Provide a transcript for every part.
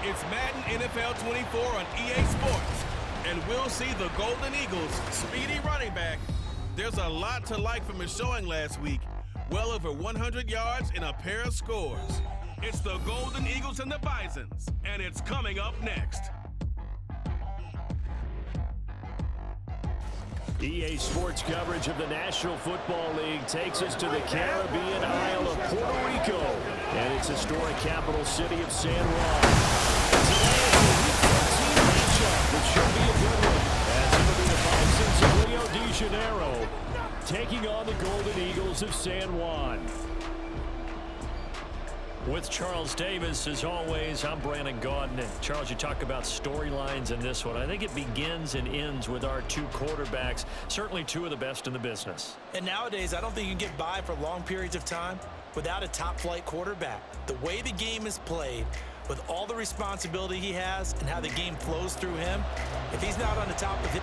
It's Madden NFL 24 on EA Sports. And we'll see the Golden Eagles' speedy running back. There's a lot to like from his showing last week. Well over 100 yards and a pair of scores. It's the Golden Eagles and the Bisons, and it's coming up next. EA Sports coverage of the National Football League takes us to the Caribbean Isle of Puerto Rico and its historic capital city of San Juan. Today is a Week 14 matchup, which should be a good one, as it'll be the Bisons of Rio de Janeiro taking on the Golden Eagles of San Juan. With Charles Davis, as always, I'm Brandon Gaudin. And Charles, you talk about storylines in this one. I think it begins and ends with our two quarterbacks, certainly two of the best in the business. And nowadays, I don't think you can get by for long periods of time without a top-flight quarterback. The way the game is played, with all the responsibility he has and how the game flows through him, if he's not on the top of it.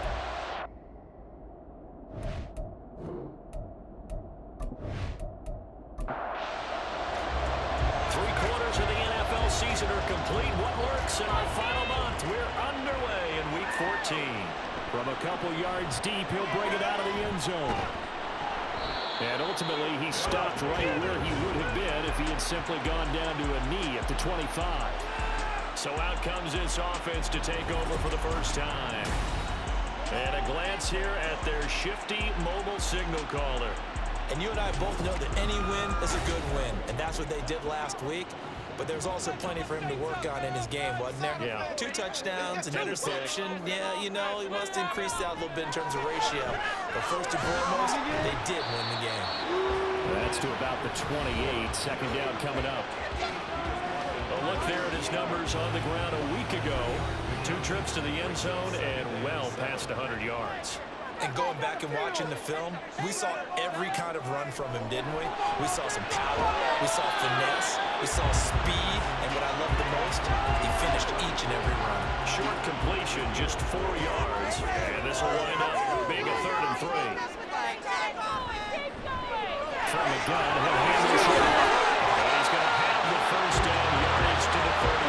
Season are complete. What lurks in our final month? We're underway in Week 14. From a couple yards deep, he'll bring it out of the end zone. And ultimately, he stopped right where he would have been if he had simply gone down to a knee at the 25. So out comes this offense to take over for the first time. And a glance here at their shifty mobile signal caller. And you and I both know that any win is a good win. And that's what they did last week. But there's also plenty for him to work on in his game, wasn't there? Yeah. 2 touchdowns, an interception. Yeah, you know, he must increase that a little bit in terms of ratio. But first and foremost, they did win the game. That's to about the 28. Second down coming up. A look there at his numbers on the ground a week ago. 2 trips to the end zone and well past 100 yards. And going back and watching the film, we saw every kind of run from him, didn't we? We saw some power, we saw finesse, we saw speed, and what I love the most, he finished each and every run. Short completion, just 4 yards, and this will wind up being a 3rd and 3. From the gun, he'll hand this off. He's going to have the first down yardage to the 35.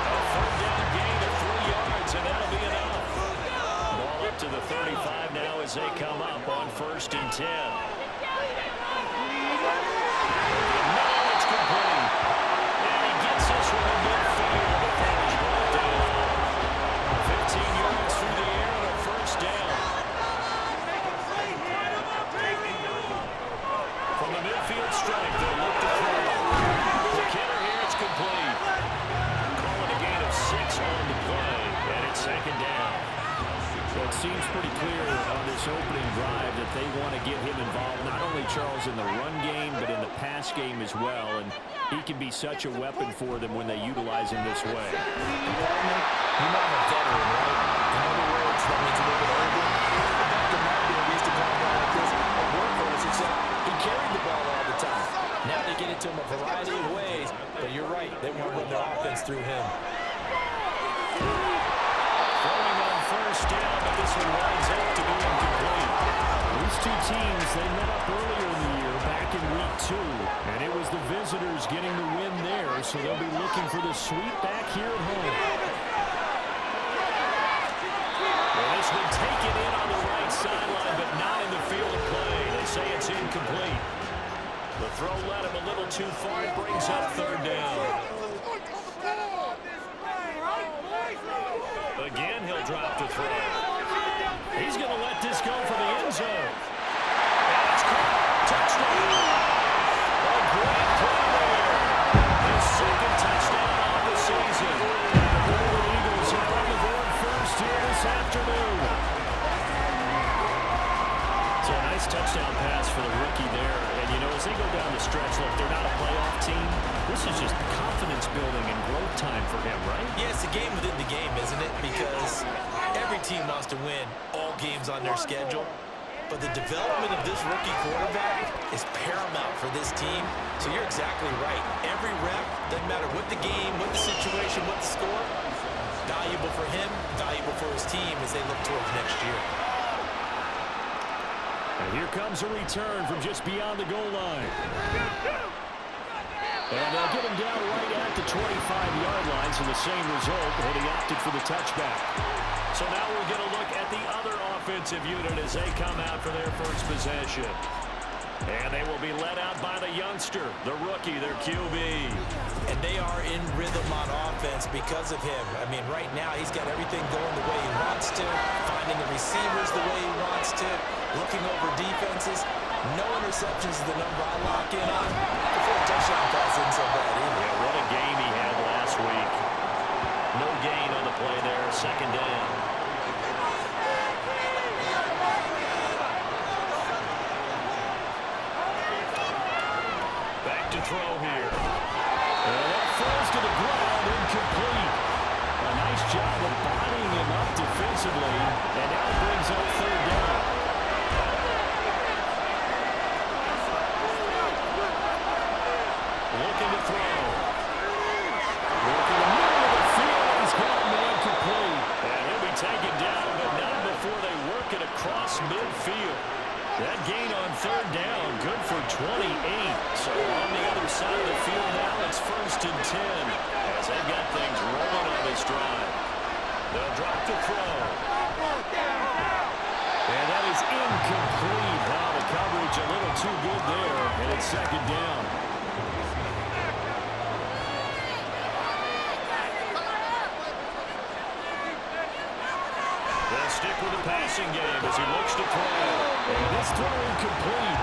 A 3rd down gain of 3 yards, and that'll be enough. To the 35 now as they come up on 1st and 10. Now it's complete. And he gets this one in midfield before he's brought down. 15 yards through the air and a 1st down. From the midfield strike, they'll look to throw. The kicker here, it's complete. Calling a gain of 6 on the play, and it's 2nd down. Well, it seems pretty clear on this opening drive that they want to get him involved, not only, Charles, in the run game, but in the pass game as well. And he can be such a weapon for them when they utilize him this way. You're not a veteran, right? In other words, that means a little bit older. Back in my day, we used to call him like this, a workhorse, except he carried the ball all the time. Now they get it to him a variety of ways, but you're right, they want to run their offense through him. First down, but this one winds up to be incomplete. These two teams, they met up earlier in the year, back in Week 2, and it was the visitors getting the win there, so they'll be looking for the sweep back here at home. Well, this one taken in on the right sideline, but not in the field of play. They say it's incomplete. The throw led him a little too far. It brings up 3rd down. Again, he'll drop to throw. He's going to let this go for the end zone. And it's caught. Touchdown. A great play there. His 2nd touchdown of the season. The Golden Eagles are on the board first here this afternoon. So a nice touchdown pass for the rookie there. And, you know, as they go down the stretch, look, they're not a playoff team. This is just confidence building and growth time for him, right? Yeah, it's a game within the game, isn't it? Because every team wants to win all games on their schedule. But the development of this rookie quarterback is paramount for this team. So you're exactly right. Every rep, doesn't matter what the game, what the situation, what the score, valuable for him, valuable for his team as they look towards next year. And here comes a return from just beyond the goal line. And they'll get him down right at the 25-yard line, so the same result, and he opted for the touchback. So now we're going to look at the other offensive unit as they come out for their first possession. And they will be led out by the youngster, the rookie, their QB. And they are in rhythm on offense because of him. I mean, right now, he's got everything going the way he wants to, finding the receivers the way he wants to, looking over defenses. No interceptions is the number I lock in on. Before a touchdown pass isn't so bad either. Yeah, what a game he had last week. No gain on the play there, second down. Back to throw here. And that falls to the ground, incomplete. A nice job of bodying him up defensively, and now it brings up third down. Looking to throw. Looking in the middle of the field, and he's got man complete. And he'll be taken down, but not before they work it across midfield. That gain on third down, good for 28. So on the other side of the field now, it's 1st and 10 as they've got things rolling on this drive. They'll drop the throw. And that is incomplete. Now the coverage a little too good there, and it's second down. They'll stick with the passing game as he looks to throw. And this throw incomplete.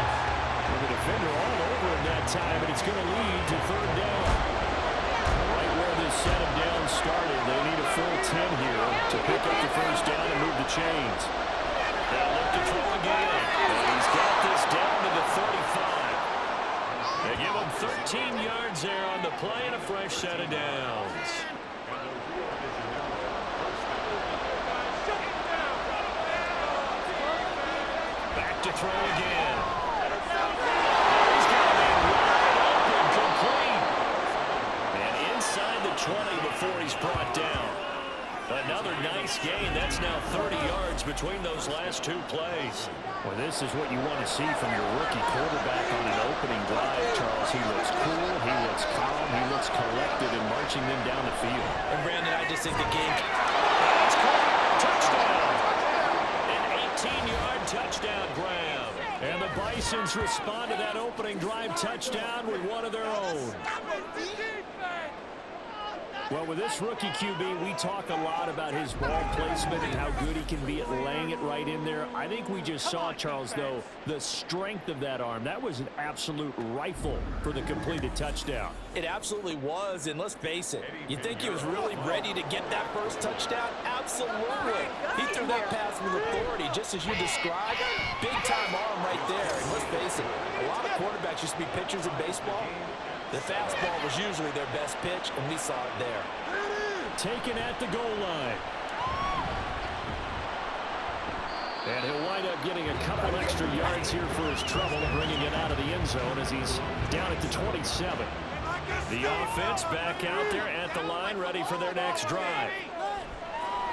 And the defender all over him that time, and it's going to lead to third down. Right where this set of down started, they need a full 10 here to pick up the first down and move the chains. They'll look to throw again. And he's got this down to the 35. They give him 13 yards there on the play and a fresh set of downs. To throw again. He's got a man wide open, complete. And inside the 20 before he's brought down. Another nice gain. That's now 30 yards between those last two plays. Well, this is what you want to see from your rookie quarterback on an opening drive, Charles. He looks cool, he looks calm, he looks collected in marching them down the field. And Brandon, I just think the game... That's caught. Touchdown. 18-yard touchdown grab. And the Bisons respond to that opening drive touchdown with one of their own. Well, with this rookie QB, we talk a lot about his ball placement and how good he can be at laying it right in there. I think we just saw, Charles, though, the strength of that arm. That was an absolute rifle for the completed touchdown. It absolutely was, and let's face it, you think he was really ready to get that first touchdown? Absolutely. He threw that pass with authority, just as you described. Big-time arm right there, and let's face it, a lot of quarterbacks used to be pitchers in baseball. The fastball was usually their best pitch, and we saw it there. Taken at the goal line. And he'll wind up getting a couple extra yards here for his trouble and bringing it out of the end zone as he's down at the 27. The offense back out there at the line, ready for their next drive.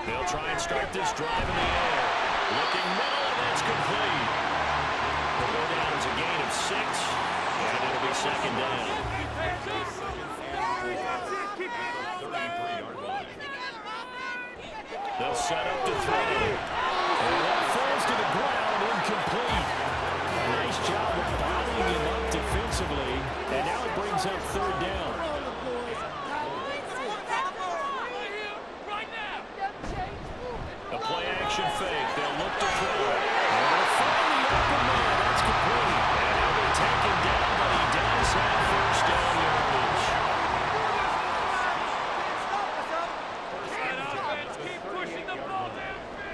They'll try and start this drive in the air. Looking middle, and that's complete. They'll go down as a gain of 6, and it'll be second down. They'll set up to throw. And that falls to the ground, incomplete. Nice job of bodying him up defensively. And now it brings up third down. A play action fake. They'll look to throw. And they'll find the open man. That's complete. And he'll be taken down, but he does have first down yardage.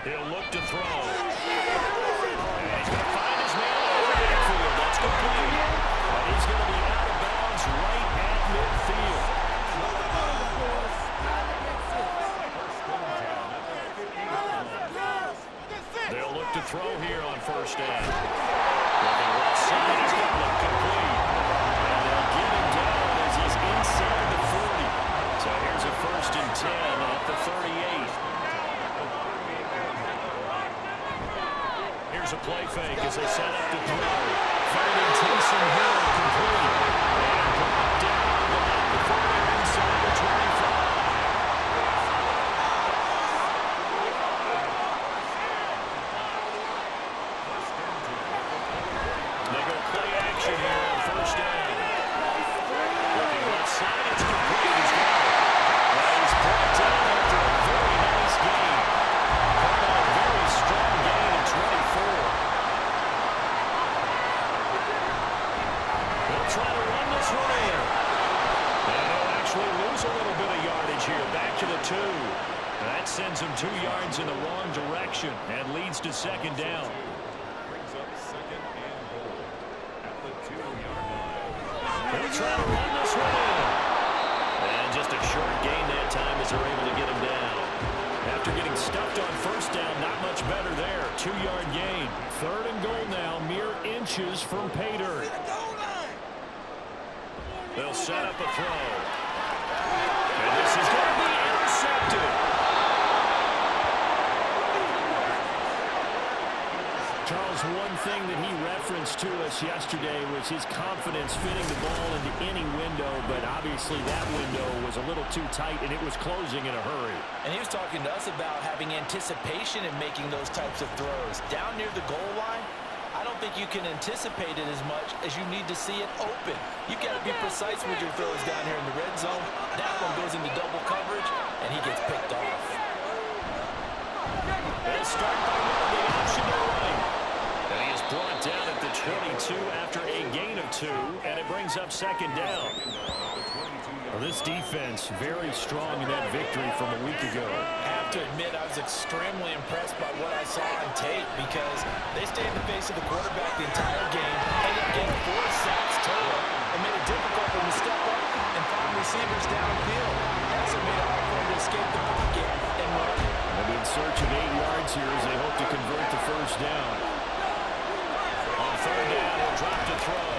He'll look to throw. And he's going to find his man over the backfield. That's complete. And he's going to be out of bounds right at midfield. They'll look to throw here on first down. Looking left side, he's going to look complete. And they'll get him down as he's inside the 40. So here's a 1st and 10 at the 38. Here's a play fake as they set up to throw. Finding Taysom Hill complete. And brought down, but not before they're inside the 2. That sends him 2 yards in the wrong direction and leads to second down. Brings up second and goal at the 2-yard line. They'll try to run this one in. And just a short gain that time as they're able to get him down. After getting stuffed on first down, not much better there. 2-yard gain. Third and goal now, mere inches from pay dirt. They'll set up a throw. And this is going to be intercepted. Charles, one thing that he referenced to us yesterday was his confidence fitting the ball into any window, but obviously that window was a little too tight and it was closing in a hurry. And he was talking to us about having anticipation in making those types of throws. Down near the goal line, I don't think you can anticipate it as much as you need to see it open. You've got to be precise with your throws down here in the red zone. That one goes into double coverage, and he gets picked off. They'll start by running the option to right. And he is brought down at the 22 after a gain of 2, and it brings up second down. Well, this defense very strong in that victory from a week ago. I have to admit, I was extremely impressed by what I saw on tape because they stayed in the face of the quarterback the entire game, ended up getting 4 sacks total, and made it difficult for him to step up and find receivers downfield. Also made it hard for him to escape the pocket and run. They'll be in search of 8 yards here as they hope to convert the first down. On third down, he'll drop to throw.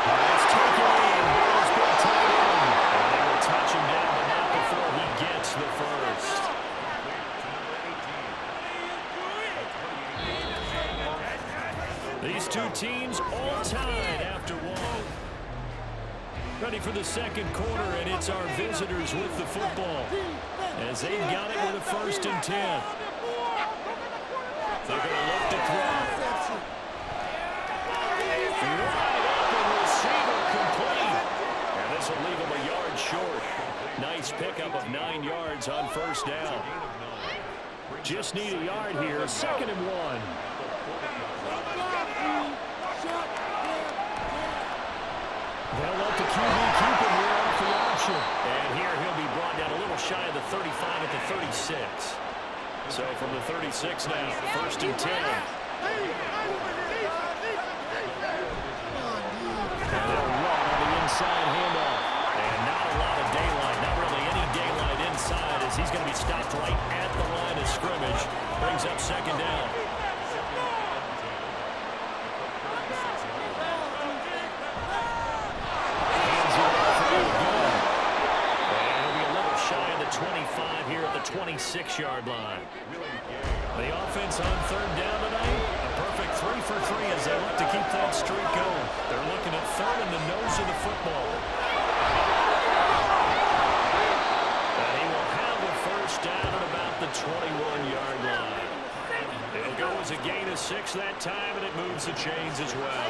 It's taken in. Ball's been tied in. And they will touch him down, but not before he gets the first. These two teams all tied after 1. Ready for the second quarter, and it's our visitors with the football as they've got it with a 1st and 10. They're going to look to throw. Wide open receiver complete. And this will leave him a yard short. Nice pickup of 9 yards on first down. Just need a yard here. 2nd and 1. They'll let the QB keep him here off the option. And here he'll be brought down a little shy of the 35 at the 36. So from the 36 now, 1st and 10. And they'll run on the inside handoff. And not a lot of daylight, not really any daylight inside as he's going to be stopped right at the line of scrimmage. Brings up second down. Hands it off for the gun. And he'll be a little shy of the 25 here at the 26-yard line. The offense on third down tonight, a perfect 3 for 3 as they look to keep that streak going. They're looking at third in the nose of the football. And he will have a first down at about the 21-yard line. It'll go as a gain of 6 that time, and it moves the chains as well.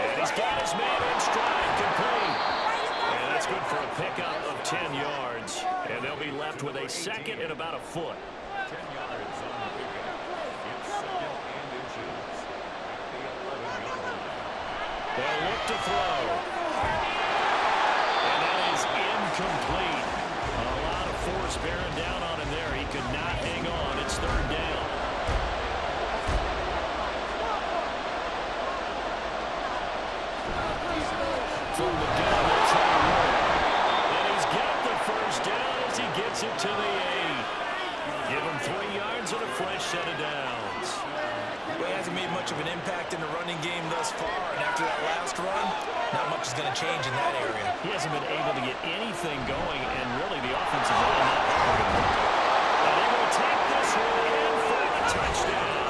And he's got his man in stride, complete. And that's good for a pickup of 10 yards. And they'll be left with a 2nd and about a foot. 10 yards on the pickup. It's 2nd and inches at the 11-yard line. They'll look to throw. And that is incomplete. A lot of force bearing down on him there. He could not hang on. It's third down. From the gun, they'll try to run. And he's got the first down as he gets it to the 8. Give him 3 yards and a fresh set of downs. Well, he hasn't made much of an impact in the running game thus far, and after that last run, not much is going to change in that area. He hasn't been able to get anything going, and really the offensive line not helping him. And they will take this one in for a touchdown.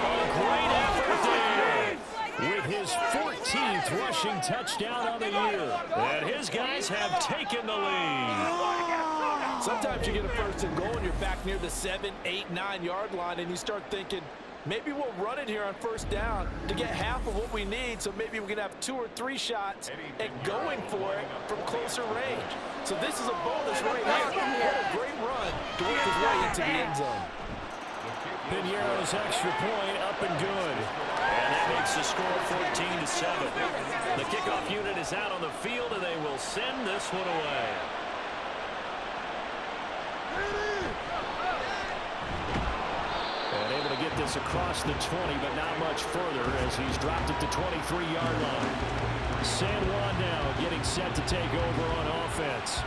A great effort there with his 14th rushing touchdown on the year. And his guys have taken the lead. Sometimes you get a 1st and goal and you're back near the 7, 8, 9-yard line, and you start thinking, maybe we'll run it here on first down to get half of what we need, so maybe we can have 2 or 3 shots at going for it from closer range. So this is a bonus right here. What a great run to work his way into the end zone. Piñeiro's extra point up and good. And that makes the score 14-7. The kickoff unit is out on the field, and they will send this one away. And able to get this across the 20, but not much further as he's dropped it to 23-yard line. San Juan now getting set to take over on offense.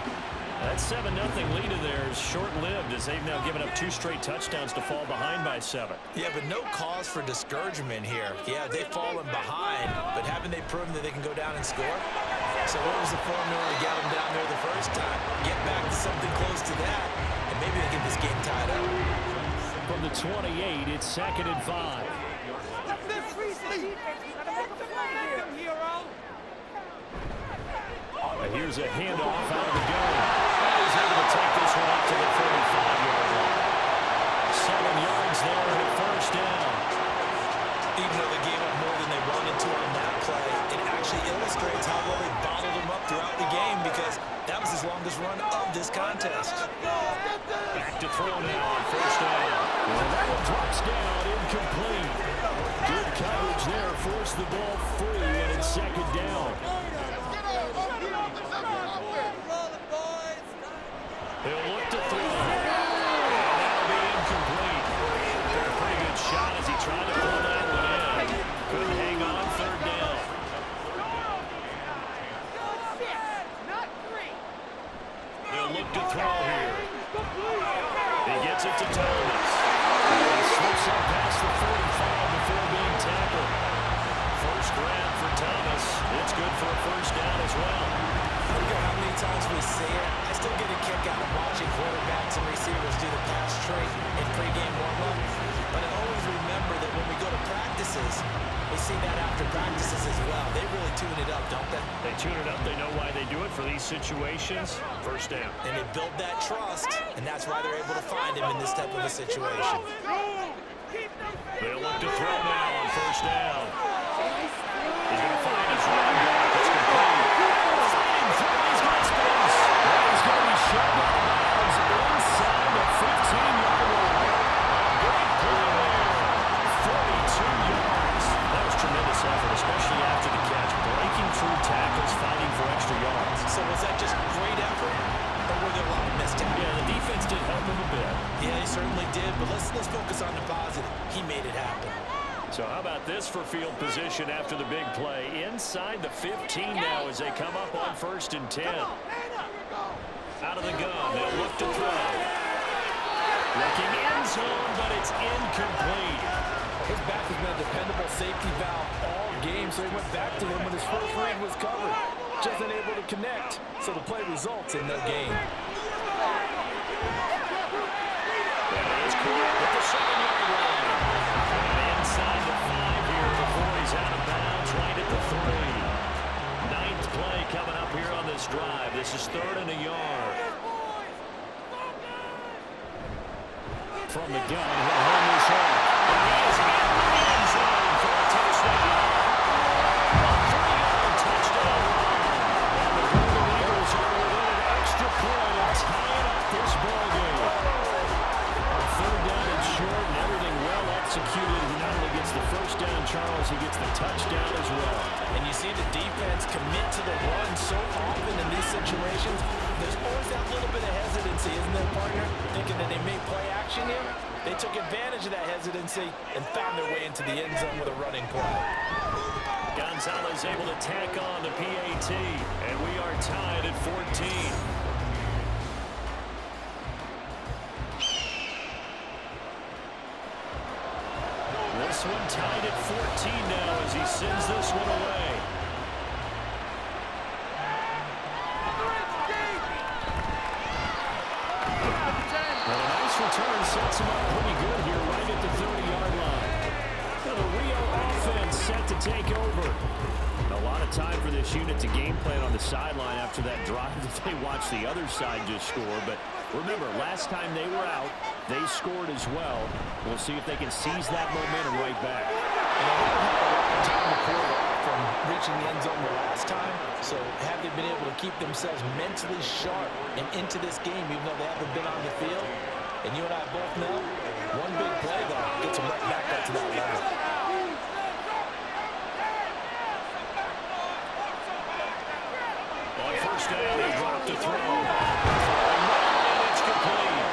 That 7-0 lead in there is short-lived as they've now given up 2 straight touchdowns to fall behind by 7. Yeah, but no cause for discouragement here. Yeah, they've fallen behind, but haven't they proven that they can go down and score? So what was the formula to get them down there the first time? Get back to something close to that, and maybe they get this game tied up. From the 28, it's 2nd and 5. And here's a handoff out of the gun. He's able to take this one up to the 45-yard line. 7 yards there and a first down. Even though they gave up more than they wanted to on that play, it actually illustrates how well they bottled them up throughout the game because that was his longest run of this contest. Back to throw now on first down. And that one drops down, incomplete. Good coverage there, forced the ball free, and it's 2nd down. He'll look to throw. And that'll be incomplete. A pretty good shot as he tried to pull that one in. Couldn't hang on 3rd down. He'll look to throw here. He gets it to Thomas. He slips up past the 45 before being tackled. First grab for Thomas. It's good for a first down as well. I don't care how many times we see it, I still get a kick out of watching quarterbacks and receivers do the pass trait in pregame warm-up. But I always remember that when we go to practices, we see that after practices as well. They really tune it up, don't they? They tune it up. They know why they do it for these situations. First down. And they build that trust, and that's why they're able to find him in this type of a situation. They'll look to throw now on first down. He's going to find his running back. It's complete. Fighting through, he's got space. He's going to be shoved out of bounds inside the 15-yard line. Great play there. 42 yards. That was tremendous effort, especially after the catch. Breaking through tackles, fighting for extra yards. So was that just great effort, or were there a lot of missed tackles? Yeah, the defense did help him a bit. Yeah, he certainly did, but let's focus on the positive. He made it happen. So how about this for field position after the big play? Inside the 15 now as they come up on 1st and 10. Out of the gun, they'll look to throw. Looking end zone, but it's incomplete. His back has been a dependable safety valve all game, so he went back to him when his first read was covered. Just unable to connect, so the play results in no gain. That is correct at the 7-yard line. And inside the 5 here before he's out of bounds, right at the 3. 9th play coming up here on this drive. This is 3rd and a yard. From the gun, he'll hold his head. He's in the end zone for a touchdown. A 3-yard touchdown run. And the Golden Eagles are within an extra point of tying up this ballgame. On 3rd down and short, and everything well executed. He not only gets the first down, Charles, he gets the touchdown as well. And you see the defense commit to the run so often in these situations. There's always that little bit of hesitancy, isn't there, partner? Thinking that they may play action here. They took advantage of that hesitancy and found their way into the end zone with a running play. Gonzalez able to tack on the PAT, and we are tied at 14. This one tied at 14 now as he sends this one away. Well, a nice return sets him up pretty good here right at the 30-yard line. And the Rio offense set to take over. A lot of time for this unit to game plan on the sideline after that drive that they watched the other side just score. But remember, last time they were out, they scored as well. We'll see if they can seize that momentum right back. Time from reaching the end zone the last time, so have they been able to keep themselves mentally sharp and into this game even though they haven't been on the field? And you and I both know One big play, though, gets him right back up to that level. On first down, he dropped to throw. And it's complete.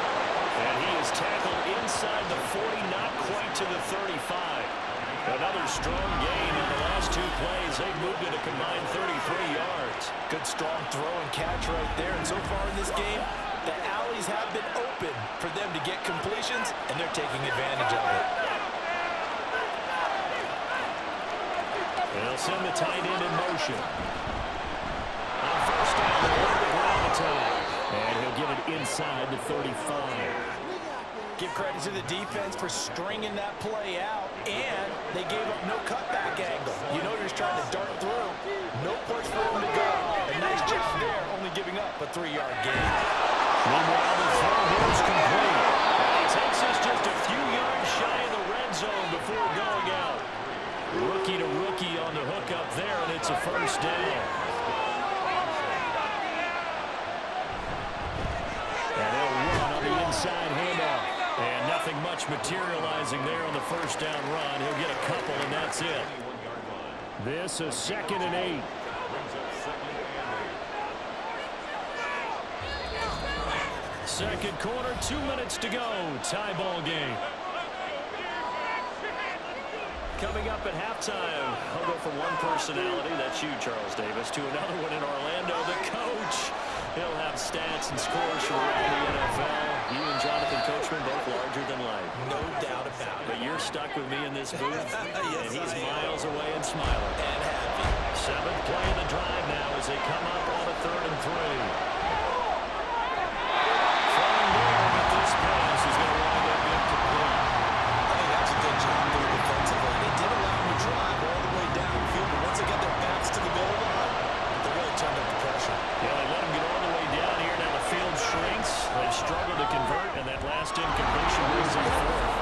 And he is tackled inside the 40, not quite to the 35. Another strong gain in the last two plays. They've moved it a combined 33 yards. Good strong throw and catch right there. And so far in this game, the alleys have been open for them to get completions, and they're taking advantage of it. They'll send the tight end in motion. On first down, they'll run the ground attack. And he'll get it inside the 35. Give credit to the defense for stringing that play out, and they gave up no cutback angle. You know you're just trying to dart through. No place for him to go. A nice job there, only giving up a 3-yard gain. Meanwhile, the throw here is complete. And it takes us just a few yards shy of the red zone before going out. Rookie to rookie on the hook up there, and it's a first down. And they'll run on the inside handoff. And nothing much materializing there on the first down run. He'll get a couple, and that's it. This is 2nd and 8. Second quarter, 2 minutes to go. Tie ball game. Coming up at halftime, I'll go from one personality, that's you, Charles Davis, to another one in Orlando, the coach. He'll have stats and scores from around the NFL. You and Jonathan Coachman both larger than life. No doubt about it. But you're stuck with me in this booth, Yes, and he's I am. miles away and smiling. And happy. 7th play of the drive now as they come up on a 3rd and 3. Throwing there, but this pass is going to wind up incomplete. I think that's a good job there defensively. They did allow them to drive all the way downfield, but once they got their backs to the goal line, they really turned up the pressure. Yeah, they let them get all the way down here. Now the field shrinks. They've struggled to convert, and that last incompletion brings them forward.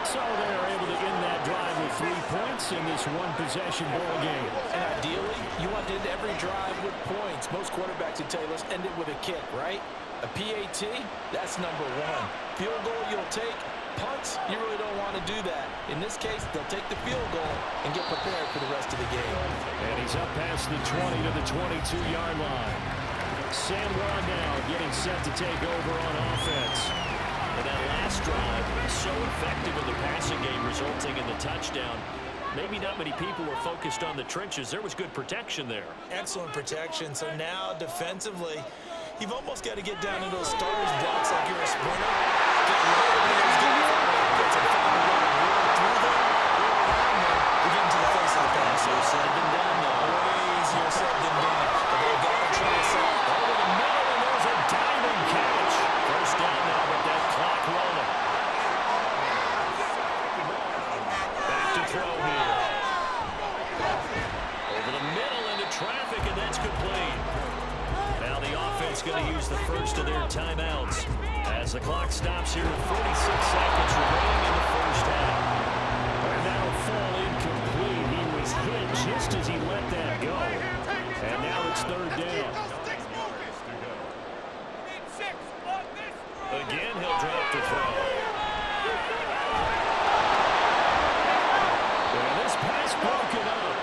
So they are able to end that drive with 3 points in this one-possession ball game. And ideally, you want to end every drive with points. Most quarterbacks would tell you, let's end it with a kick, right? A PAT, that's number 1. Field goal you'll take. Punts, you really don't want to do that. In this case, they'll take the field goal and get prepared for the rest of the game. And he's up past the 20 to the 22-yard line. San Juan now getting set to take over on offense. And that last drive was so effective in the passing game, resulting in the touchdown. Maybe not many people were focused on the trenches. There was good protection there. Excellent protection. So now defensively, you've almost got to get down into those starters blocks like you're a sprinter. Get rid of those defense and find a way to roll through them, roll around them, to get into the face of the pass. Easier said than done, though. Way easier said than done. But they've got to try something. Over the middle, and there's a diving catch. First down now with that clock rolling. Back to throw here. Over the middle into traffic, and that's complete. Now the offense going to use the first of their timeouts as the clock stops here with 46 seconds remaining in the first half. And that'll fall incomplete. He was hit just as he let that go. And now it's 3rd down. Again, he'll drop the throw. And this pass broken up.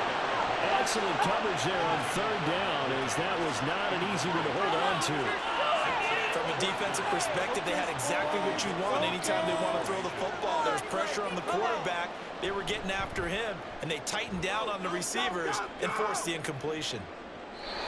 Excellent coverage there on 3rd down, as that was not an easy one to hold on to. From a defensive perspective, they had exactly what you want anytime they want to throw the football. There was pressure on the quarterback. They were getting after him, and they tightened down on the receivers and forced the incompletion.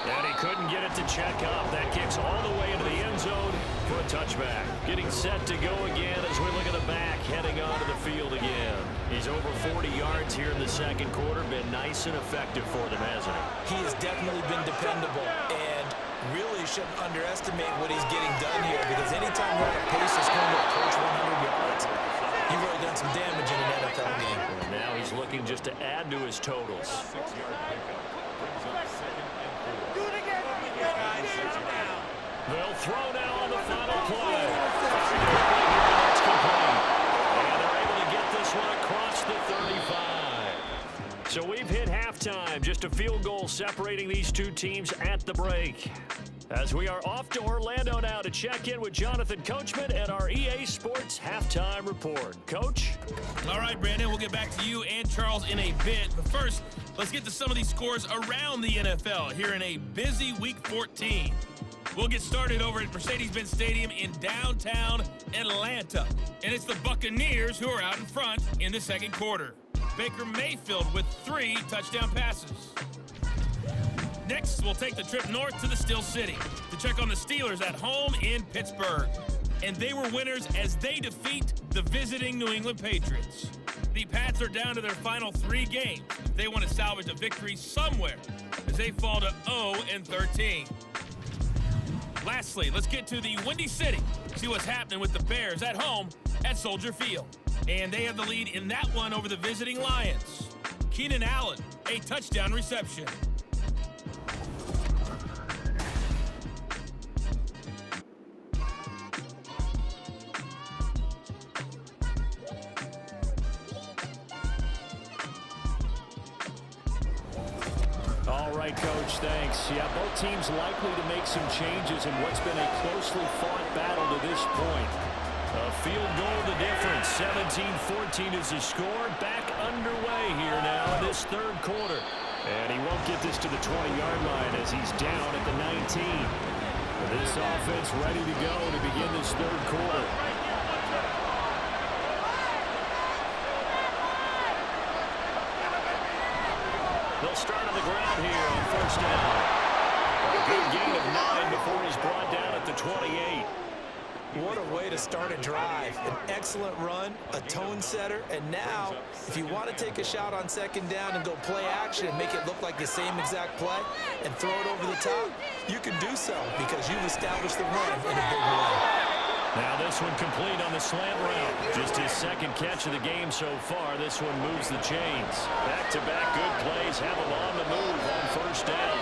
And he couldn't get it to check up. That kicks all the way into the end zone for a touchback. Getting set to go again as we look at the back, heading onto the field again. He's over 40 yards here in the second quarter. Been nice and effective for them, hasn't he? He has definitely been dependable, and really shouldn't underestimate what he's getting done here, because anytime you're on a pace that's going to approach 100 yards, you've really done some damage in an NFL game. And now he's looking just to add to his totals. They'll throw now on the final play. That's complete. And they're able to get this one across the 35. So we've hit halftime. Just a field goal separating these two teams at the break. As we are off to Orlando now to check in with Jonathan Coachman and our EA Sports Halftime Report. Coach? All right, Brandon, we'll get back to you and Charles in a bit. But first, let's get to some of these scores around the NFL here in a busy Week 14. We'll get started over at Mercedes-Benz Stadium in downtown Atlanta. And it's the Buccaneers who are out in front in the second quarter. Baker Mayfield with 3 touchdown passes. Next, we'll take the trip north to the Steel City to check on the Steelers at home in Pittsburgh. And they were winners as they defeat the visiting New England Patriots. The Pats are down to their final 3 games. They want to salvage a victory somewhere as they fall to 0-13. Lastly, let's get to the Windy City, see what's happening with the Bears at home at Soldier Field. And they have the lead in that one over the visiting Lions. Keenan Allen, a touchdown reception. All right, Coach, thanks. Yeah, both teams likely to make some changes in what's been a closely fought battle to this point. A field goal the difference. 17-14 is the score. Back underway here now in this third quarter. And he won't get this to the 20-yard line as he's down at the 19. This offense ready to go to begin this third quarter. They'll start on the ground here on first down. A good gain of 9 before he's brought down at the 28. What a way to start a drive. An excellent run, a tone setter, and now, if you want to take a shot on second down and go play action and make it look like the same exact play and throw it over the top, you can do so because you've established the run in a big way. Now this one complete on the slant route. Just his second catch of the game so far. This one moves the chains. Back-to-back good plays have him on the move on first down.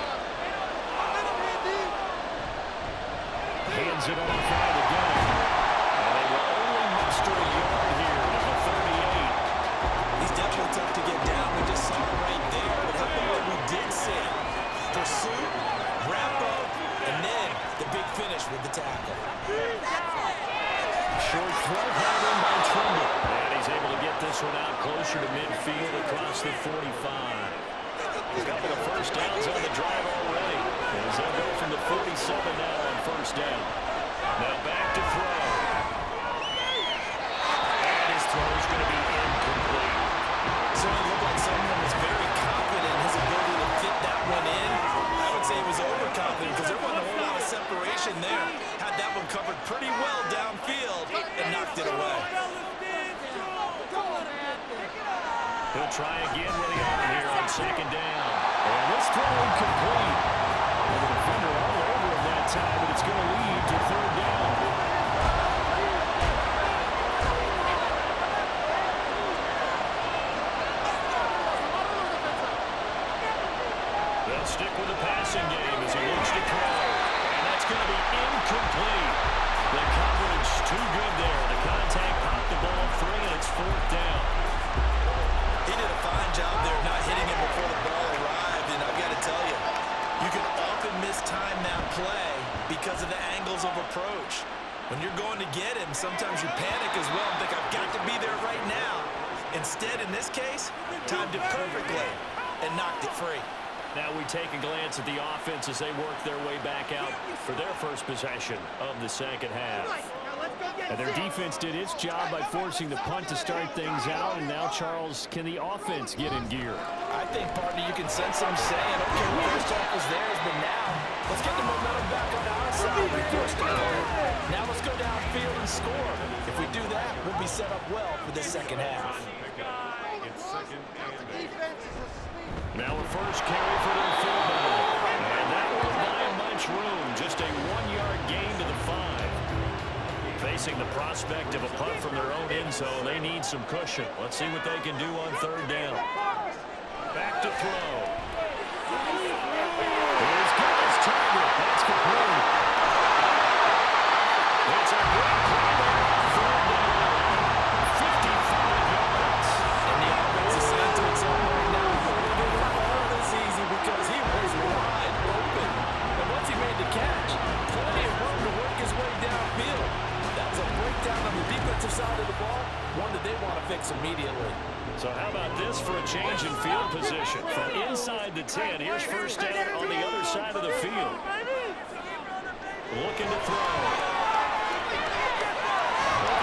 Hands it off out of the gun. And they will only muster a yard here at the 38. He's definitely tough to get down. We just saw it right there. But how about what we did see? Pursuit, wrap up, and then the big finish with the tackle. Short throw held in by Trimble. And he's able to get this one out closer to midfield across the 45. A couple of first downs on the drive already. As they'll go from the 47 now on first down. Now back to throw. And his throw is going to be incomplete. Certainly looked like someone was very confident in his ability to fit that one in. I would say he was overconfident because there wasn't a whole lot of separation there. Had that one covered pretty well downfield and knocked it away. He'll try again with the arm here on second down. And this throw incomplete. The defender all over him that time, but it's going to lead to third down. They'll stick with the passing game as he looks to throw. And that's going to be incomplete. The coverage too good there. The contact popped the ball free, and it's fourth down. He did a fine job there not hitting him before the ball arrived, and I've got to tell you, you can often mistime that play because of the angles of approach. When you're going to get him, sometimes you panic as well and think, I've got to be there right now. Instead, in this case, timed it perfectly and knocked it free. Now we take a glance at the offense as they work their way back out for their first possession of the second half. And their defense did its job by forcing the punt to start things out. And now, Charles, can the offense get in gear? I think, partner, you can sense them saying, okay, the first half was theirs, but now let's get the momentum back on our side. We forced it forward. Now let's go downfield and score. If we do that, we'll be set up well for the second half. Now a first carry for their fullback. And that won't buy him much room. Just a 1-yard gain to the 5. Facing the prospect of a punt from their own end zone, they need some cushion. Let's see what they can do on third down. Back to throw. Here's Gillis target. That's complete. It's a great play there on third down. 55 yards. And the offense is saying to itself right now, we're going to do all this easy because he was wide open. And once he made the catch, ball, one that they want to fix immediately. So how about this for a change in field position? From inside the 10, here's first down on the other side of the field. Looking to throw.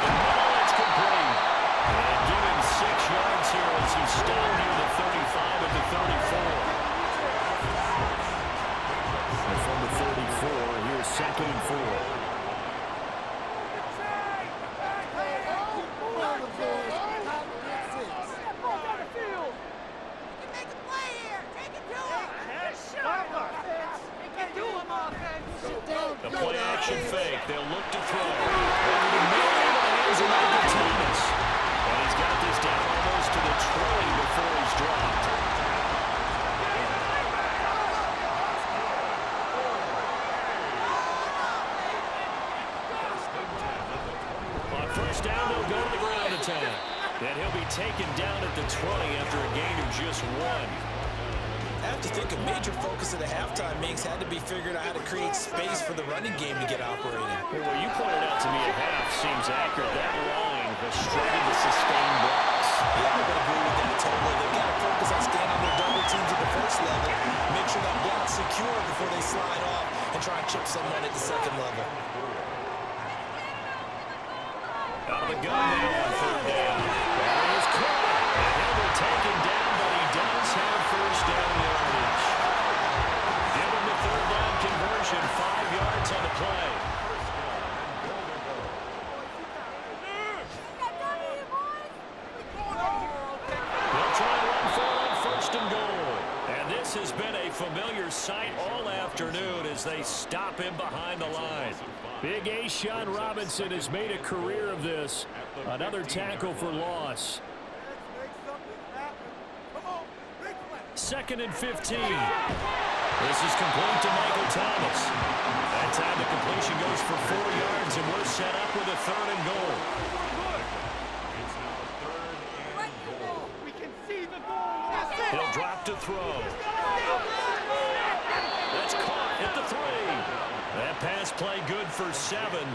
It's complete. And give him 6 yards here as he's stopped near the 35 at the 34. And from the 34, here's 2nd and 4. The play action fake. They'll look to throw. Over the middle of the hands of Michael Thomas. And he's got this down almost to the 20 before he's dropped. On first down, they'll go to the ground attack. And he'll be taken down at the 20 after a gain of just 1. I have to think a major focus of the halftime makes had to be figuring out how to create space for the running game to get operating. Well, what you pointed out to me at half seems accurate. That line has struggled to sustain blocks. Yeah, I would agree with that totally. They've got to focus on staying on their double teams at the first level, make sure that block's secure before they slide off and try and chip someone at the second level. Out of the gun now on third down. That is caught. And he'll be taken down, but he does have first down yardage. Give him the third down conversion, 5 yards on the play. They'll try and run forward, first and goal. And this has been a familiar sight all afternoon as they stop him behind the line. Big Ace Sean Robinson has made a career of this. Another tackle for loss. 2nd and 15. This is complete to Michael Thomas. That time the completion goes for 4 yards, and we're set up with a 3rd and goal. He'll drop to throw. That's caught at the 3. That pass play good for 7,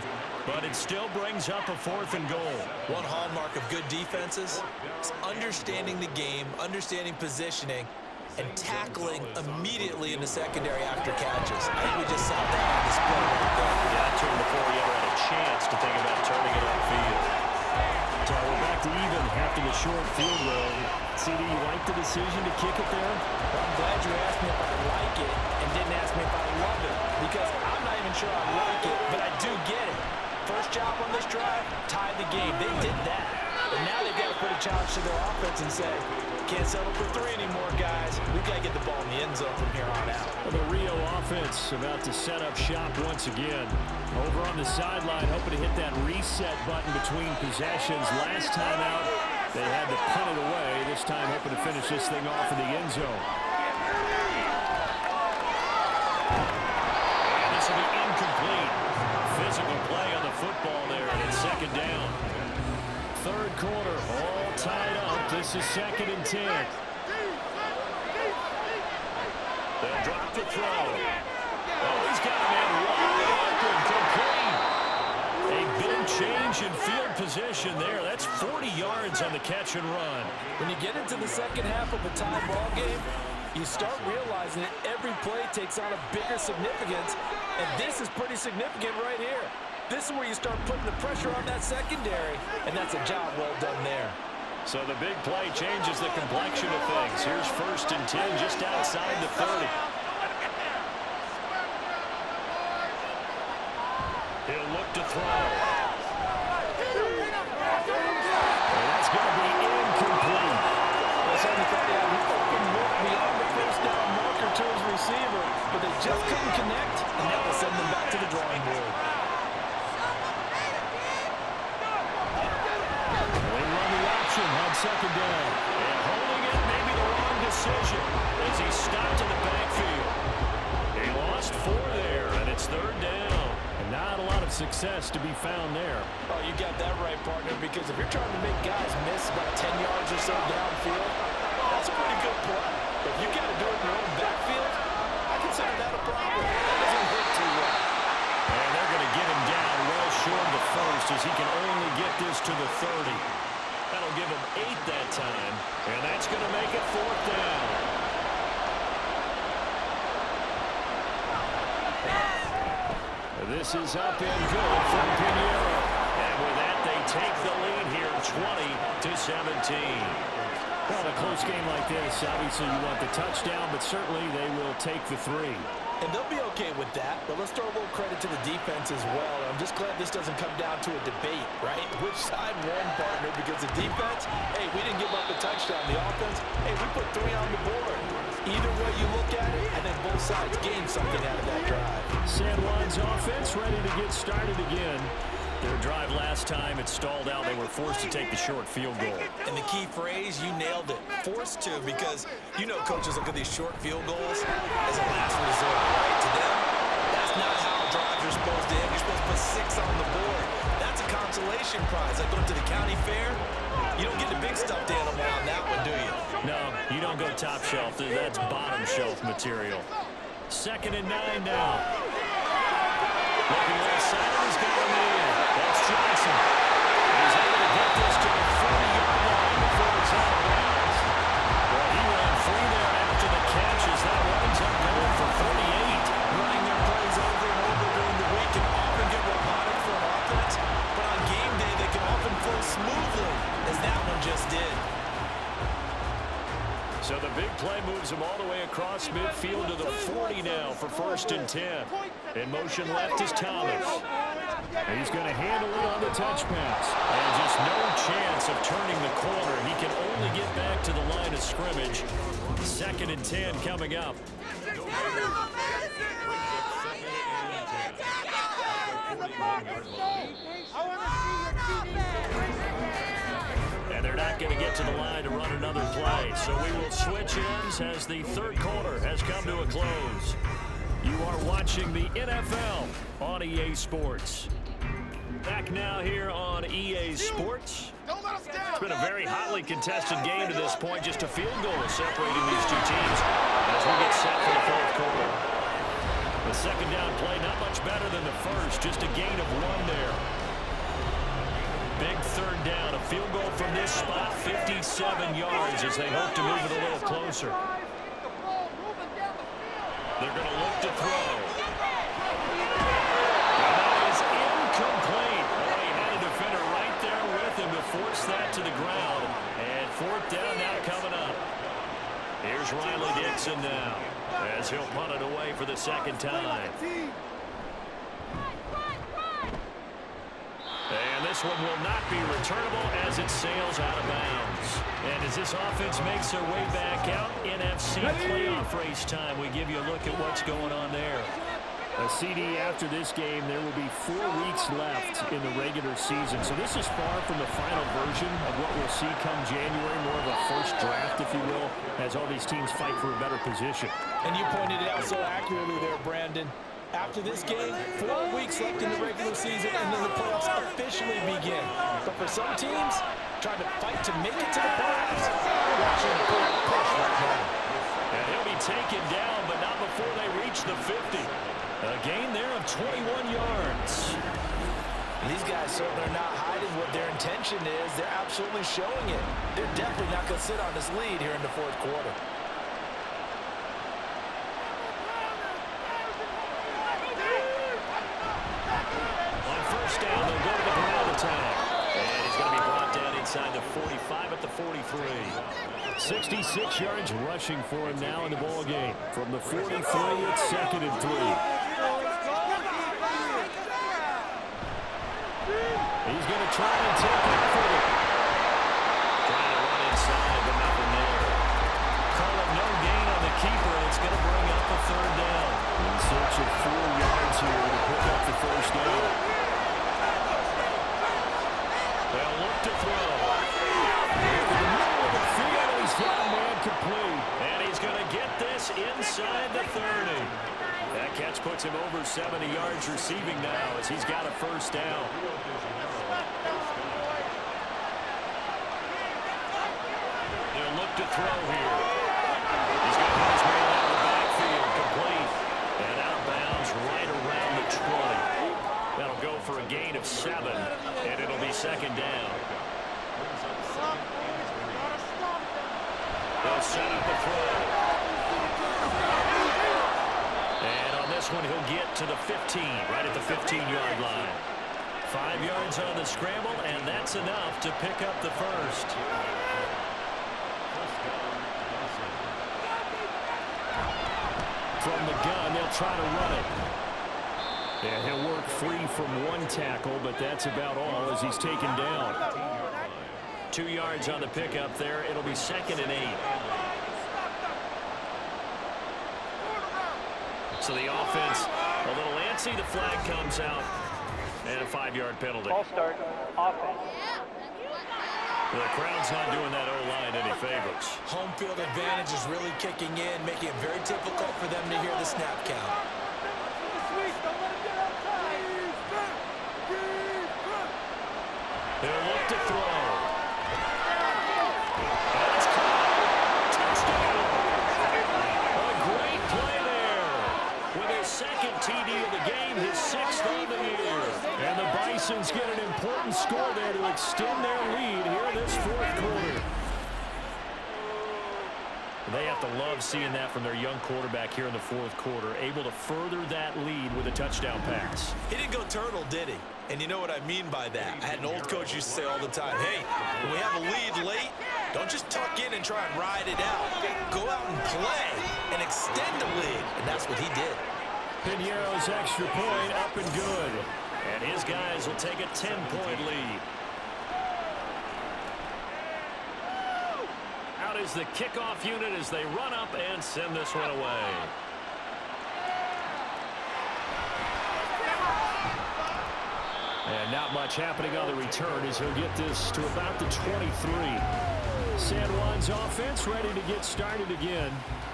but it still brings up a 4th and goal. One hallmark of good defenses is understanding the game, understanding positioning, and tackling immediately in the secondary after catches. I think we just saw that on display right there. Yeah, that turned before he ever had a chance to think about turning it upfield. So we're back to even after the short field goal. CD, you like the decision to kick it there? Well, I'm glad you asked me if I like it and didn't ask me if I love it, because I'm not even sure I like it, but I do get it. First job on this drive, tie the game. They did that. But now they've got to put a challenge to their offense and say, can't settle for 3 anymore, guys. We've got to get the ball in the end zone from here on out. Well, the Rio offense about to set up shop once again. Over on the sideline, hoping to hit that reset button between possessions. Last time out, they had to punt it away. This time, hoping to finish this thing off in the end zone. And this will be incomplete. Physical play on the football there, and it's 2nd down. 3rd quarter, all tied up. This is 2nd and 10. They'll drop the throw. Oh, he's got a man wide open, complete. A big change in field position there. That's 40 yards on the catch and run. When you get into the second half of a tie ball game, you start realizing that every play takes on a bigger significance, and this is pretty significant right here. This is where you start putting the pressure on that secondary, and that's a job well done there. So the big play changes the complexion of things. Here's 1st and 10 just outside the 30. He'll look to throw. And that's going to be incomplete. Well, somebody thought he had an open look beyond the first down marker to his receiver, but they just couldn't connect, and that will send them back to the drawing board. On 2nd down. And holding it, maybe the wrong decision as he stopped in the backfield. He lost 4 there, and it's 3rd down. And not a lot of success to be found there. Oh, you got that right, partner, because if you're trying to make guys miss about 10 yards or so downfield, that's a pretty good play. But if you got to do it in your own backfield, I consider that a problem. That doesn't hit too well. And they're going to get him down well short of the 1st first as he can only get this to the 30. That'll give him 8 that time, and that's going to make it 4th down. This is up and good from Pinheiro. And with that, they take the lead here, 20-17. Well, in a close game like this, obviously you want the touchdown, but certainly they will take the 3. And they'll be okay with that, but let's throw a little credit to the defense as well. I'm just glad this doesn't come down to a debate, right? Which side won, partner? Because the defense, hey, we didn't give up a touchdown. The offense, hey, we put 3 on the board. Either way you look at it, I think both sides gained something out of that drive. San Juan's offense ready to get started again. Their drive last time, it stalled out. They were forced to take the short field goal. And the key phrase, you nailed it. Forced to, because you know coaches look at these short field goals as a last resort, right? To them, that's not how drives are supposed to end. You're supposed to put 6 on the board. That's a consolation prize. Like going to the county fair, you don't get the big stuffed animal on that one, do you? No, you don't go top shelf. That's bottom shelf material. 2nd and 9 now. Looking left side, he's got him in. That's Johnson. He's able to get this to the 40-yard line before it's out of bounds. Well, he ran free there after the catches. That runs up going for 48. Running their plays over and over during the week can often get robotic for an offense, but on game day they can often flow smoothly, as that one just did. So the big play moves him all the way across midfield to the 40 now for 1st and 10. In motion left is Thomas. He's going to handle it on the touch pass. And just no chance of turning the corner. He can only get back to the line of scrimmage. 2nd and 10 coming up. And they're not going to get to the line to run another play. So we will switch ends as the 3rd quarter has come to a close. You are watching the NFL on EA Sports. Back now here on EA Sports. It's been a very hotly contested game to this point. Just a field goal separating these two teams as we get set for the 4th quarter. The 2nd down play not much better than the first. Just a gain of 1 there. Big 3rd down. A field goal from this spot, 57 yards as they hope to move it a little closer. They're going to look to throw. And that is incomplete. Oh, he had a defender right there with him to force that to the ground. And 4th down now coming up. Here's Riley Dixon now as he'll punt it away for the 2nd time. And this one will not be returnable as it sails out of bounds. And as this offense makes their way back out, NFC playoff race time, we give you a look at what's going on there. A CD after this game, there will be 4 weeks left in the regular season. So this is far from the final version of what we'll see come January, more of a first draft, if you will, as all these teams fight for a better position. And you pointed it out so accurately there, Brandon. After this game, 4 weeks left in the regular season, and then the playoffs officially begin. But for some teams, trying to fight to make it to the playoffs, watching the push right now. And he'll be taken down, but not before they reach the 50. A gain there of 21 yards. These guys certainly are not hiding what their intention is. They're absolutely showing it. They're definitely not going to sit on this lead here in the 4th quarter. On 1st down, they'll go to the ground attack. And he's going to be brought down inside the 45 at the 43. 66 yards rushing for him now in the ball game. From the 43, it's 2nd and 3. He's going to try and take off with it. Trying to run inside, but nothing there. Call it no gain on the keeper, and it's going to bring up a 3rd down. In search of 4 yards here to pick up the 1st down. They'll look to throw. In the middle of the field, he's got a man complete. And he's going to get this inside the 30. That catch puts him over 70 yards receiving now as he's got a 1st down. They'll look to throw here. He's got his man out of the backfield, complete. And out of bounds right around the 20. That'll go for a gain of of 7, and it'll be second down. They'll set up the throw. And on this one, he'll get to the 15, right at the 15-yard line. 5 yards on the scramble, and that's enough to pick up the first. From the gun, they'll try to run it. And he'll work free from one tackle, but that's about all as he's taken down. 2 yards on the pickup there. It'll be second and 8. So the offense a little antsy. The flag comes out. And a 5-yard penalty. Ball start. Offense. The crowd's not doing that O-line any favors. Home field advantage is really kicking in, making it very difficult for them to hear the snap count. They'll look to throw. That's caught. Touchdown. A great play there. With his second TD of the game, his 6th on the year. And the Bisons get an important score there to extend their lead here this 4th quarter. They have to love seeing that from their young quarterback here in the 4th quarter, able to further that lead with a touchdown pass. He didn't go turtle, did he? And you know what I mean by that. I had an old coach used to say all the time, hey, when we have a lead late, don't just tuck in and try and ride it out. Go out and play and extend the lead. And that's what he did. Piñeiro's extra point up and good. And his guys will take a 10-point lead. Out is the kickoff unit as they run up and send this one away. And not much happening on the return as he'll get this to about the 23. San Juan's offense ready to get started again.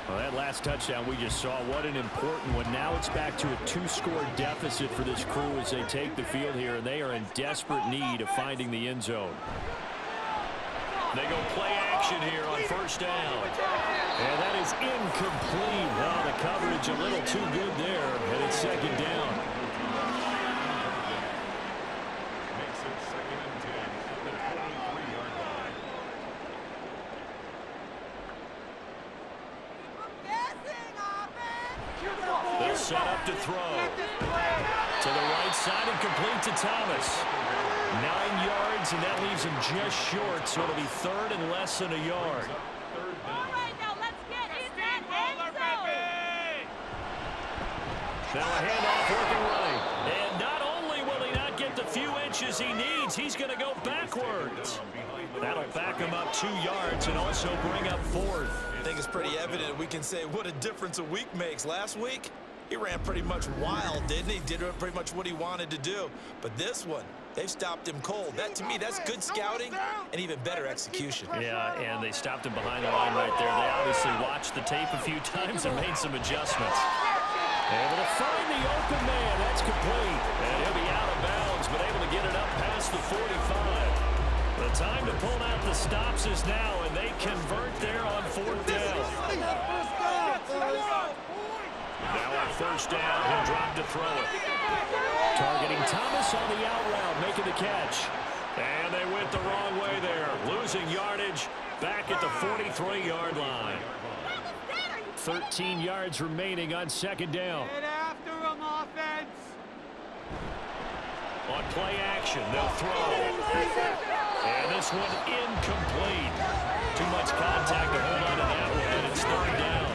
Well, that last touchdown we just saw, what an important one. Now it's back to a 2-score deficit for this crew as they take the field here, and they are in desperate need of finding the end zone. They go play action here on first down. And that is incomplete. Oh, the coverage a little too good there, and it's second down. Makes it second and 10 at the 23-yard line. They'll set up to throw. To the right side and complete to Thomas. 9 yards, and that leaves him just short, so it'll be 3rd and less than a yard. Now a handoff working right. And not only will he not get the few inches he needs, he's going to go backwards. That'll back him up 2 yards and also bring up 4th. I think it's pretty evident we can say what a difference a week makes. Last week, he ran pretty much wild, didn't he? Did pretty much what he wanted to do. But this one, they've stopped him cold. That, to me, that's good scouting and even better execution. Yeah, and they stopped him behind the line right there. They obviously watched the tape a few times and made some adjustments. Able to find the open man. That's complete. And he'll be out of bounds, but able to get it up past the 45. The time to pull out the stops is now, and they convert there on 4th down. Now on first down, he'll drop to throw it. Targeting Thomas on the out route, making the catch. And they went the wrong way there. Losing yardage back at the 43-yard line. 13 yards remaining on second down. Get after him, offense. On play action, they'll throw. And this one incomplete. Too much contact to hold on to that one, and it's 3rd down.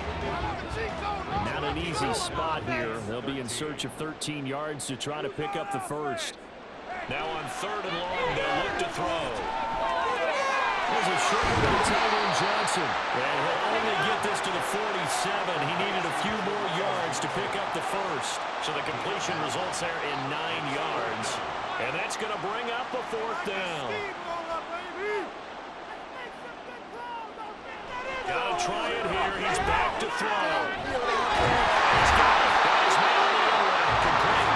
Not an easy spot here. They'll be in search of 13 yards to try to pick up the first. Now on 3rd and long, they'll look to throw. There's a short one to Tyler Johnson. And he'll only get this to the 47. He needed a few more yards to pick up the first. So the completion results there in 9 yards. And that's going to bring up a 4th down. Got to try it here. He's back to throw. He's got his man on the other end. Complete.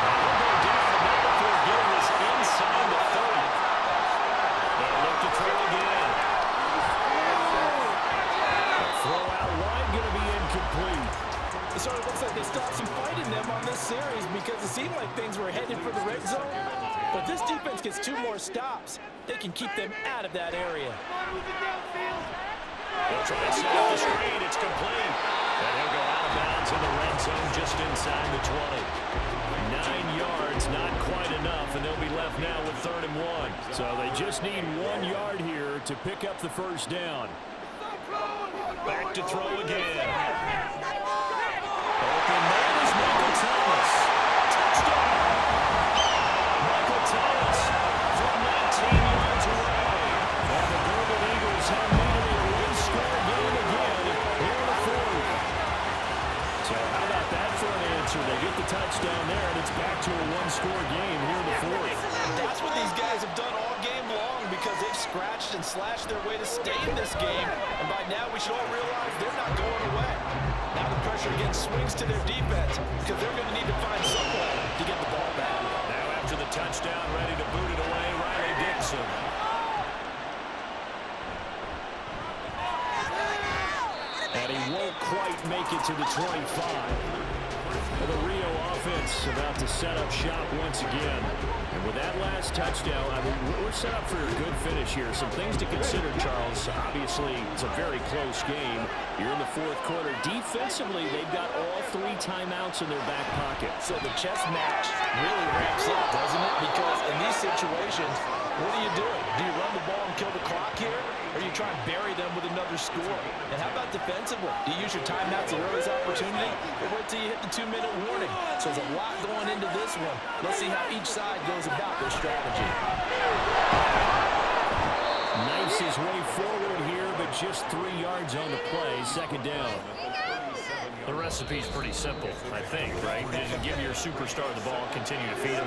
And he'll go down the middle before getting this inside the 30. They'll look to throw again. Throw out wide, going to be incomplete. So it looks like they stopped some fighting them on this series because it seemed like things were headed for the red zone. But this defense gets 2 more stops. They can keep them out of that area. They'll try to set up the screen. It's complete. And he'll go out of bounds in the red zone just inside the 20. 9 yards, not quite enough, and they'll be left now with 3rd and 1. So they just need 1 yard here to pick up the first down. Back to throw again. Open man is Michael Thomas. Touchdown. Michael Thomas from 19 yards away. And the Golden Eagles have needed a one-score game again here in the 4th. So how about that for an answer? They get the touchdown there, and it's back to a one-score game here in the 4th. That's what these guys have done all game long because they've scratched and slashed their way to stay in this game. And by now, we should all realize they're not going away. Now the pressure again swings to their defense because they're going to need to find some way to get the ball back. Now after the touchdown, ready to boot it away, Riley Dixon. And he won't quite make it to the 25. The Rio offense about to set up shop once again. And with that last touchdown, I mean, we're set up for a good finish here. Some things to consider, Charles. Obviously, it's a very close game. You're in the 4th quarter. Defensively, they've got all 3 timeouts in their back pocket. So the chess match really ramps up, doesn't it? Because in these situations, what do you do? Do you run the ball and kill the clock here? Or do you try and bury them with another score? And how about defensively? Do you use your timeouts at earliest opportunity? Or wait till you hit the 2-minute warning? So there's a lot going into this one. Let's see how each side goes about their strategy. Knifes his way forward here, but just 3 yards on the play. 2nd down. The recipe's pretty simple, I think, right? Just give your superstar the ball, continue to feed him.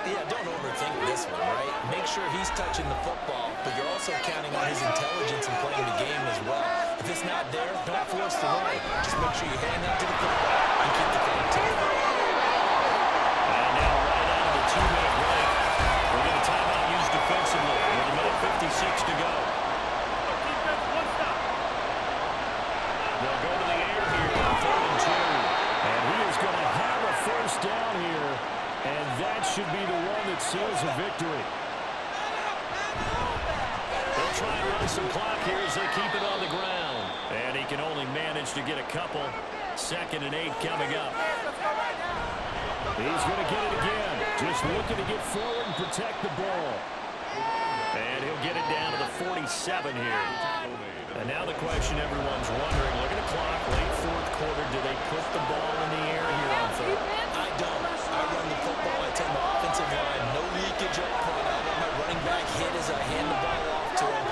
Yeah, don't overthink this one, right? Make sure he's touching the football, but you're also counting on his intelligence in playing the game as well. If it's not there, don't force the run. Just make sure you hand out to the football and keep the clock ticking. And now right out of the 2-minute break, we're going to timeout used defensively with a minute 56 to go. They'll go to the air here on 3rd and 2. And he is going to have a first down here. And that should be the one that seals a victory. They'll try and run some clock here as they keep it on the ground. And he can only manage to get a couple. 2nd and 8 coming up. He's going to get it again. Just looking to get forward and protect the ball. And he'll get it down to the 47 here. And now the question everyone's wondering, look at the clock, late 4th quarter, do they put the ball in the air here on 3rd? I don't. I run the football. I tell my offensive line, no leakage up front. I let my running back hit as I hand the ball off to him.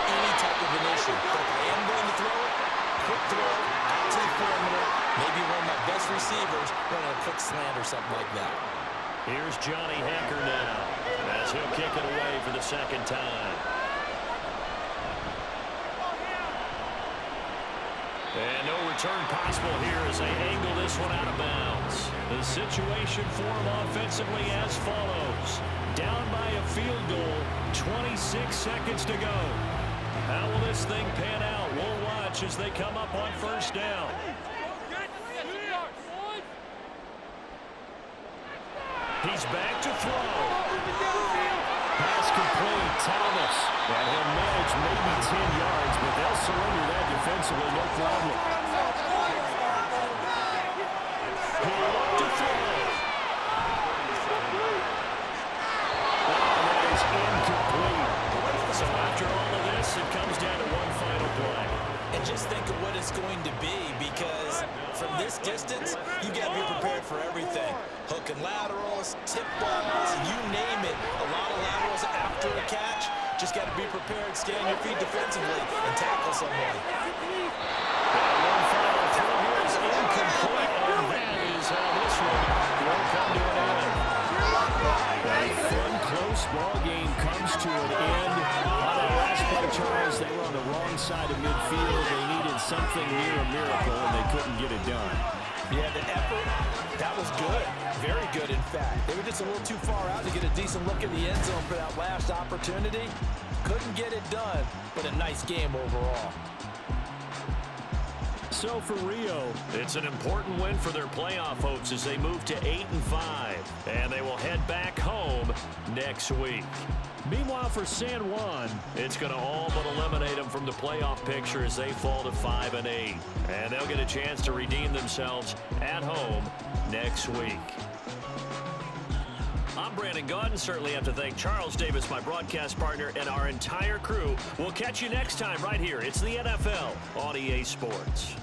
Any type of an issue. But if I am going to throw it, quick throw, out to the perimeter, maybe one of my best receivers running a quick slant or something like that. Here's Johnny Hacker now as he'll kick it away for the 2nd time. And no return possible here as they angle this one out of bounds. The situation for them offensively as follows. Down by a field goal, 26 seconds to go. How will this thing pan out? We'll watch as they come up on 1st down. He's back to throw. Pass complete, Thomas. And he'll manage maybe 10 yards, but they'll surrender that defensively, no problem. He'll look to throw. That is incomplete. So after all of this, it comes down to one final play. And just think of what it's going to be, because from this distance, you got to be prepared for everything. Hook and laterals, tip balls, you name it. A lot of laterals after a catch. Just got to be prepared, stay on your feet defensively, and tackle somebody. One final throw here is incomplete, and that is how this one will come to an end. A fun, close ball game comes to an end. On that last play, Charles, they were on the wrong side of midfield. They needed something near a miracle, and they couldn't get it done. Yeah, the effort, that was good. Very good, in fact. They were just a little too far out to get a decent look in the end zone for that last opportunity. Couldn't get it done, but a nice game overall. so for Rio. It's an important win for their playoff hopes as they move to 8-5. And they will head back home next week. Meanwhile, for San Juan, it's going to all but eliminate them from the playoff picture as they fall to 5-8. And they'll get a chance to redeem themselves at home next week. I'm Brandon Gaudin. Certainly have to thank Charles Davis, my broadcast partner, and our entire crew. We'll catch you next time right here. It's the NFL on EA Sports.